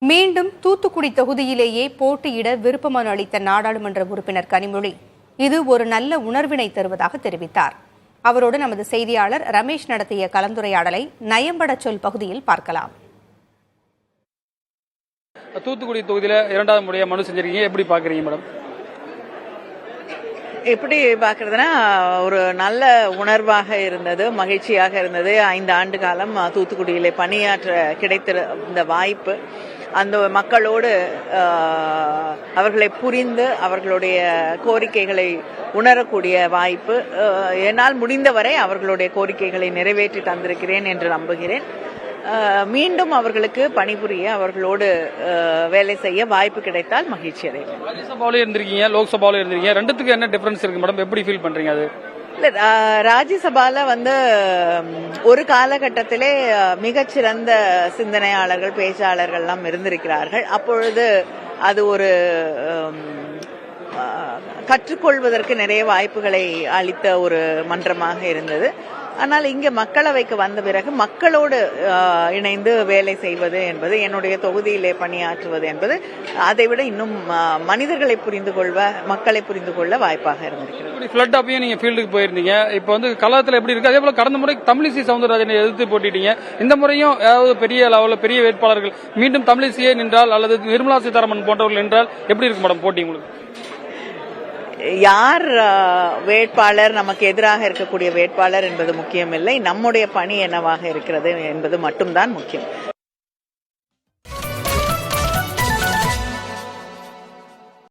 மீண்டும் தூத்துக்குடி தொகுதியிலேயே போட்டியிட விருப்ப மனு அளித்த நாடாளுமன்ற உறுப்பினர் கனிமொழி இது ஒரு நல்ல உணர்வினை தருவதாக தெரிவித்தார். அவரோடு நமது செய்தியாளர் ரமேஷ் நடத்திய கலந்துரையாடலை நயம்பட சொல் பகுதியில் பார்க்கலாம். தூத்துக்குடி தொகுதியில இரண்டாவது முறையா மனு செஞ்சிருக்கீங்க, எப்படி பாக்குறீங்க மேடம்? எப்படி பார்க்கறதுனா ஒரு நல்ல உணர்வாக இருந்தது, மகிழ்ச்சியாக இருந்தது. 5 ஆண்டு காலம் தூத்துக்குடியிலே பணியாற்ற கிடைத்த இந்த வாய்ப்பு, அந்த மக்களோடு அவர்களை புரிந்து அவர்களுடைய கோரிக்கைகளை உணரக்கூடிய வாய்ப்பு, என்னால் முடிந்தவரை அவர்களுடைய கோரிக்கைகளை நிறைவேற்றி தந்திருக்கிறேன் என்று நம்புகிறேன். மீண்டும் அவர்களுக்கு பணிபுரிய, அவர்களோடு வேலை செய்ய வாய்ப்பு கிடைத்தால் மகிழ்ச்சி அடைவேன். ராஜ்யசபாவில இருந்திருக்கீங்க, லோக்சபாவில இருந்திருக்கீங்க, ரெண்டுத்துக்கு என்ன டிஃபரன்ஸ் இருக்கு மேடம்? எப்படி ஃபீல் பண்றீங்க? அது இல்ல, ராஜ்யசபால ஒரு காலகட்டத்திலே மிகச்சிறந்த சிந்தனையாளர்கள், பேச்சாளர்கள் எல்லாம் இருந்திருக்கிறார்கள். அப்பொழுது அது ஒரு கற்றுக்கொள்வதற்கு நிறைய வாய்ப்புகளை அளித்த ஒரு மன்றமாக இருந்தது. ஆனால் இங்கே மக்களவைக்கு வந்த பிறகு மக்களோடு இணைந்து வேலை செய்வது என்பது, என்னுடைய தொகுதியிலே பணியாற்றுவது என்பது அதைவிட இன்னும் மனிதர்களை புரிந்து கொள்ள, மக்களை புரிந்து கொள்ள வாய்ப்பாக இருந்திருக்கிறது. ஃப்ளட் அப்பயும் நீங்க ஃபீல்டுக்கு போயிருந்தீங்க, இப்போ கலாத்துல எப்படி இருக்கு? அதே போல கடந்த முறை தமிழிசை சவுந்தரராஜனை எதிர்த்து போட்டிட்டீங்க. இந்த முறையும் ஏதாவது பெரிய லெவலில் பெரிய வேட்பாளர்கள் மீண்டும் தமிழிசையே நின்றால் அல்லது நிர்மலா சீதாராமன் போன்றவர்கள் நின்றால் எப்படி இருக்கு மேடம் போட்டி உங்களுக்கு? யார் வேட்பாளர், நமக்கு எதிராக இருக்கக்கூடிய வேட்பாளர் என்பது முக்கியம் இல்லை. நம்முடைய பணி என்னவாக இருக்கிறது என்பது மட்டும்தான் முக்கியம்.